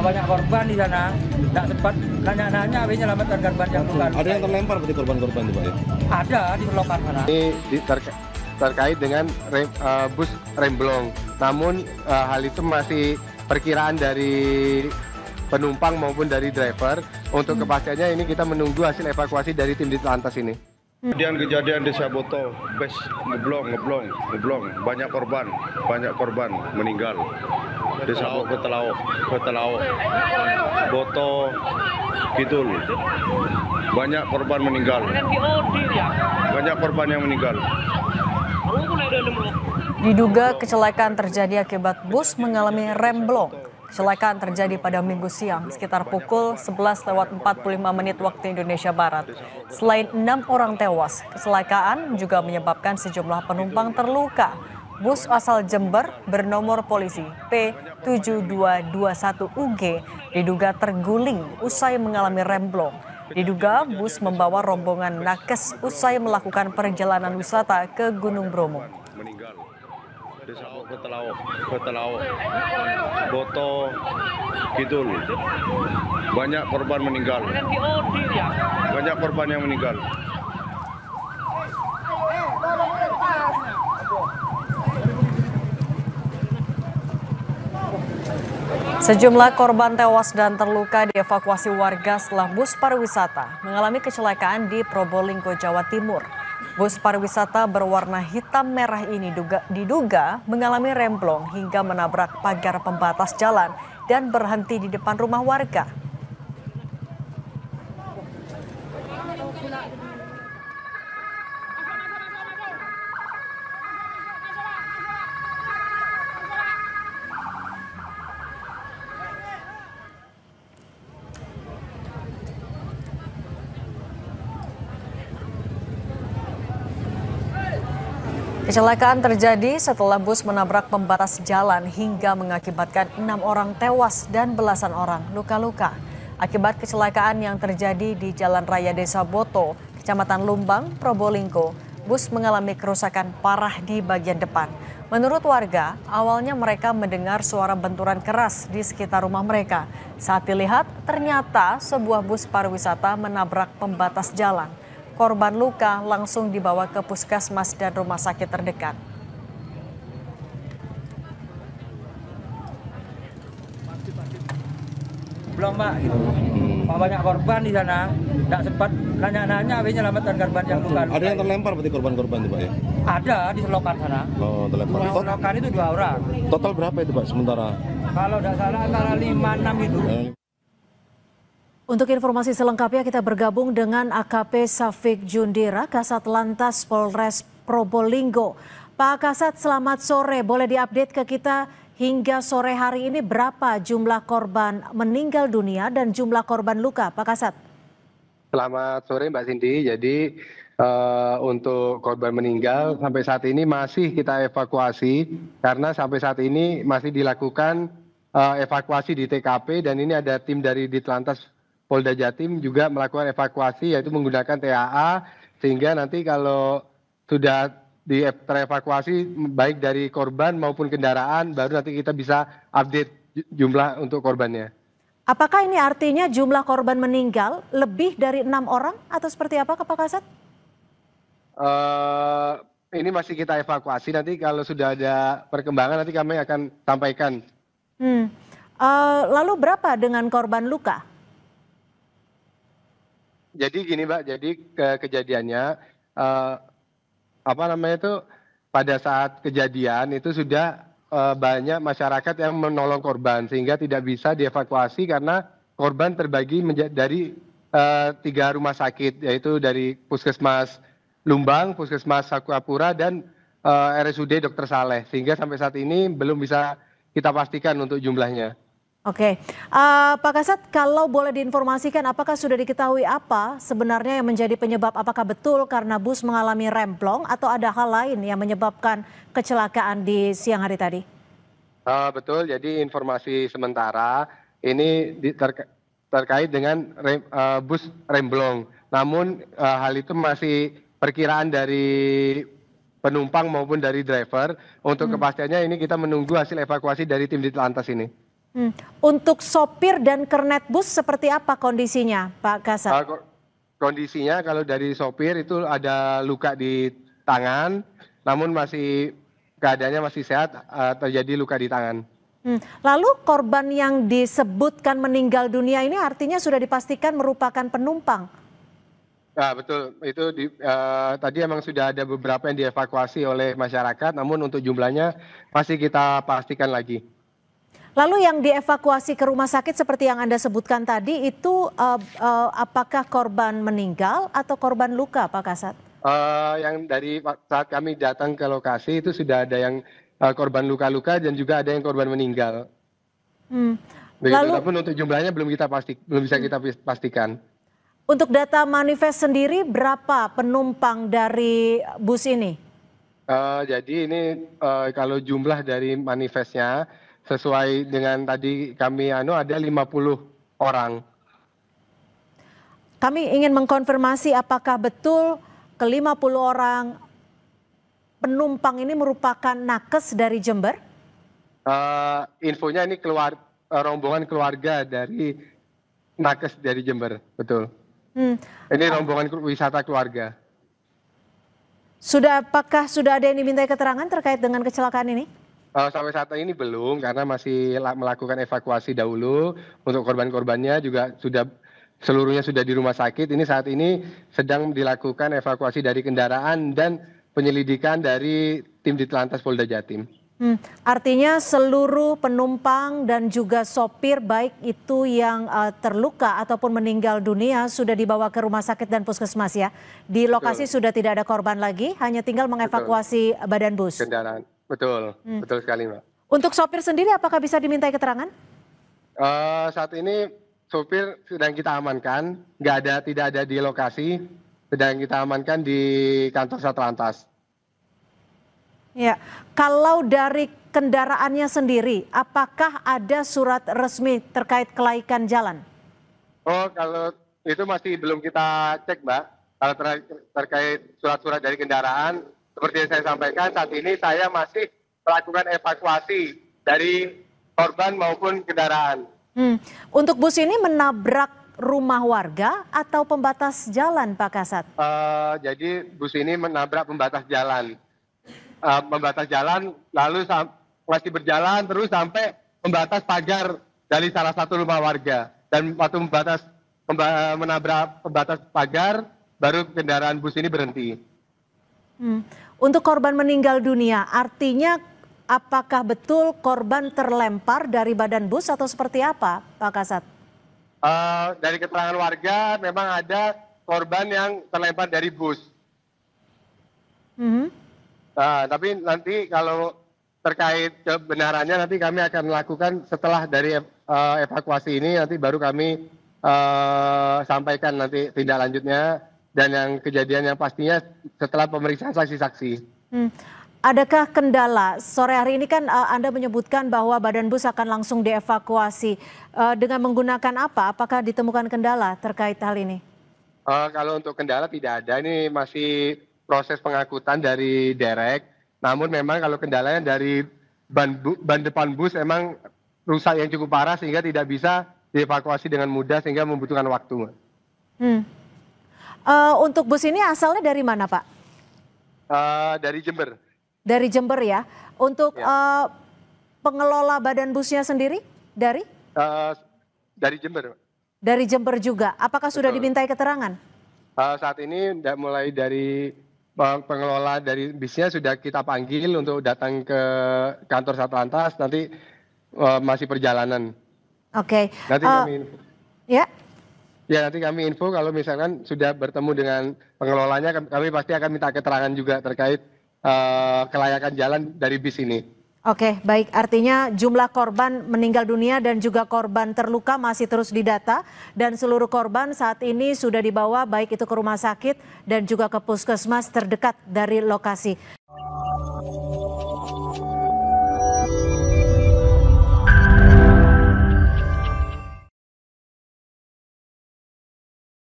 banyak korban di sana. Tidak sempat nanya-nanya, habis nyelamatkan korban yang luka. Ada yang terlempar berarti korban-korban itu Pak ya? Ada di selokan sana. Ini terkait dengan bus remblong. Namun hal itu masih perkiraan dari penumpang maupun dari driver. Untuk kepastiannya ini kita menunggu hasil evakuasi dari tim Ditlantas ini. Kejadian di Saboto, bus ngeblong, banyak korban meninggal. Di Saboto ke Telao, Boto, Kidul, banyak korban meninggal. Banyak korban yang meninggal. Diduga kecelakaan terjadi akibat bus mengalami remblong. Kecelakaan terjadi pada Minggu siang sekitar pukul 11:45 waktu Indonesia Barat. Selain 6 orang tewas, kecelakaan juga menyebabkan sejumlah penumpang terluka. Bus asal Jember bernomor polisi P7221UG diduga terguling usai mengalami remblong. Diduga bus membawa rombongan nakes usai melakukan perjalanan wisata ke Gunung Bromo. Di Saboto ke Telao, Boto, Kidul, banyak korban meninggal. Banyak korban yang meninggal. Sejumlah korban tewas dan terluka dievakuasi warga setelah bus pariwisata mengalami kecelakaan di Probolinggo, Jawa Timur. Bus pariwisata berwarna hitam merah ini diduga mengalami remblong hingga menabrak pagar pembatas jalan dan berhenti di depan rumah warga. Kecelakaan terjadi setelah bus menabrak pembatas jalan hingga mengakibatkan 6 orang tewas dan belasan orang luka-luka. Akibat kecelakaan yang terjadi di Jalan Raya Desa Boto, Kecamatan Lumbang, Probolinggo, bus mengalami kerusakan parah di bagian depan. Menurut warga, awalnya mereka mendengar suara benturan keras di sekitar rumah mereka. Saat dilihat, ternyata sebuah bus pariwisata menabrak pembatas jalan. Korban luka langsung dibawa ke puskesmas dan rumah sakit terdekat. Belum Pak, gitu. Banyak korban di sana. Tidak sempat nanya-nanya, habis nyelamatkan korban yang luka. Ada yang terlempar berarti korban-korban itu Pak ya? Ada di selokan sana. Oh, terlempar. Di selokan itu 2 orang. Total berapa itu Pak sementara? Kalau tidak salah antara 5-6 itu. Untuk informasi selengkapnya kita bergabung dengan AKP Safik Jundira, Kasat Lantas Polres Probolinggo. Pak Kasat, selamat sore. Boleh diupdate ke kita hingga sore hari ini berapa jumlah korban meninggal dunia dan jumlah korban luka, Pak Kasat? Selamat sore Mbak Cindy. Jadi untuk korban meninggal sampai saat ini masih kita evakuasi karena sampai saat ini masih dilakukan evakuasi di TKP dan ini ada tim dari Ditlantas Polda Jatim juga melakukan evakuasi yaitu menggunakan TAA sehingga nanti kalau sudah terevakuasi baik dari korban maupun kendaraan baru nanti kita bisa update jumlah untuk korbannya. Apakah ini artinya jumlah korban meninggal lebih dari 6 orang atau seperti apa Pak Kasat? Ini masih kita evakuasi nanti kalau sudah ada perkembangan nanti kami akan sampaikan. Lalu berapa dengan korban luka? Jadi gini Mbak, jadi kejadiannya pada saat kejadian itu sudah banyak masyarakat yang menolong korban sehingga tidak bisa dievakuasi karena korban terbagi dari 3 rumah sakit yaitu dari Puskesmas Lumbang, Puskesmas Sakupura dan RSUD Dr. Saleh sehingga sampai saat ini belum bisa kita pastikan untuk jumlahnya. Oke, Pak Kasat, kalau boleh diinformasikan apakah sudah diketahui apa sebenarnya yang menjadi penyebab, apakah betul karena bus mengalami remblong atau ada hal lain yang menyebabkan kecelakaan di siang hari tadi? Betul, jadi informasi sementara ini terkait dengan bus remblong. Namun hal itu masih perkiraan dari penumpang maupun dari driver. Untuk kepastiannya ini kita menunggu hasil evakuasi dari tim Ditlantas ini. Untuk sopir dan kernet bus seperti apa kondisinya, Pak Kasat? Kondisinya kalau dari sopir itu ada luka di tangan, namun keadaannya masih sehat, terjadi luka di tangan. Lalu korban yang disebutkan meninggal dunia ini artinya sudah dipastikan merupakan penumpang? Nah, betul, itu tadi emang sudah ada beberapa yang dievakuasi oleh masyarakat, namun untuk jumlahnya masih kita pastikan lagi. Lalu yang dievakuasi ke rumah sakit seperti yang Anda sebutkan tadi itu apakah korban meninggal atau korban luka, Pak Kasat? Yang dari saat kami datang ke lokasi itu sudah ada yang korban luka-luka dan juga ada yang korban meninggal. Lalu, tapi untuk jumlahnya belum bisa kita pastikan. Untuk data manifest sendiri berapa penumpang dari bus ini? Jadi ini kalau jumlah dari manifestnya sesuai dengan tadi kami ada 50 orang. Kami ingin mengkonfirmasi apakah betul ke-50 orang penumpang ini merupakan nakes dari Jember? Infonya ini rombongan keluarga dari nakes dari Jember, betul. Ini rombongan wisata keluarga. Apakah sudah ada yang dimintai keterangan terkait dengan kecelakaan ini? Sampai saat ini belum, karena masih melakukan evakuasi dahulu. Untuk korban-korbannya juga seluruhnya sudah di rumah sakit. Ini saat ini sedang dilakukan evakuasi dari kendaraan dan penyelidikan dari tim Ditlantas Polda Jatim. Artinya seluruh penumpang dan juga sopir baik itu yang terluka ataupun meninggal dunia sudah dibawa ke rumah sakit dan puskesmas ya. Di lokasi sudah tidak ada korban lagi, hanya tinggal mengevakuasi badan bus. Kendaraan, betul sekali, Mbak. Untuk sopir sendiri apakah bisa dimintai keterangan? Saat ini sopir sedang kita amankan, tidak ada di lokasi, sedang kita amankan di kantor Satlantas. Ya, kalau dari kendaraannya sendiri, apakah ada surat resmi terkait kelaikan jalan? Kalau itu masih belum kita cek, Mbak. Kalau terkait surat-surat dari kendaraan, seperti yang saya sampaikan, saat ini saya masih melakukan evakuasi dari korban maupun kendaraan. Untuk bus ini menabrak rumah warga atau pembatas jalan, Pak Kasat? Jadi bus ini menabrak pembatas jalan. Lalu masih berjalan terus sampai membatas pagar dari salah satu rumah warga, dan waktu menabrak pembatas pagar baru kendaraan bus ini berhenti. Untuk korban meninggal dunia, artinya apakah betul korban terlempar dari badan bus atau seperti apa, Pak Kasat? Dari keterangan warga memang ada korban yang terlempar dari bus. Tapi nanti kalau terkait kebenarannya nanti kami akan melakukan setelah dari evakuasi ini, nanti baru kami sampaikan nanti tindak lanjutnya dan yang kejadian yang pastinya setelah pemeriksaan saksi-saksi. Adakah kendala? Sore hari ini kan Anda menyebutkan bahwa badan bus akan langsung dievakuasi. Dengan menggunakan apa? Apakah ditemukan kendala terkait hal ini? Kalau untuk kendala tidak ada, ini masih proses pengangkutan dari derek. Namun memang kalau kendalanya dari ban depan bus emang rusak yang cukup parah sehingga tidak bisa dievakuasi dengan mudah sehingga membutuhkan waktu. Untuk bus ini asalnya dari mana, Pak? Dari Jember. Dari Jember ya. Untuk pengelola badan busnya sendiri dari? Dari Jember. Dari Jember juga. Apakah sudah dimintai keterangan? Saat ini mulai dari pengelola dari bisnya sudah kita panggil untuk datang ke kantor Satlantas, nanti masih perjalanan. Oke. Nanti kami info. Ya. Ya, nanti kami info kalau misalkan sudah bertemu dengan pengelolanya, kami pasti akan minta keterangan juga terkait kelayakan jalan dari bis ini. Oke, baik. Artinya jumlah korban meninggal dunia dan juga korban terluka masih terus didata, dan seluruh korban saat ini sudah dibawa baik itu ke rumah sakit dan juga ke puskesmas terdekat dari lokasi.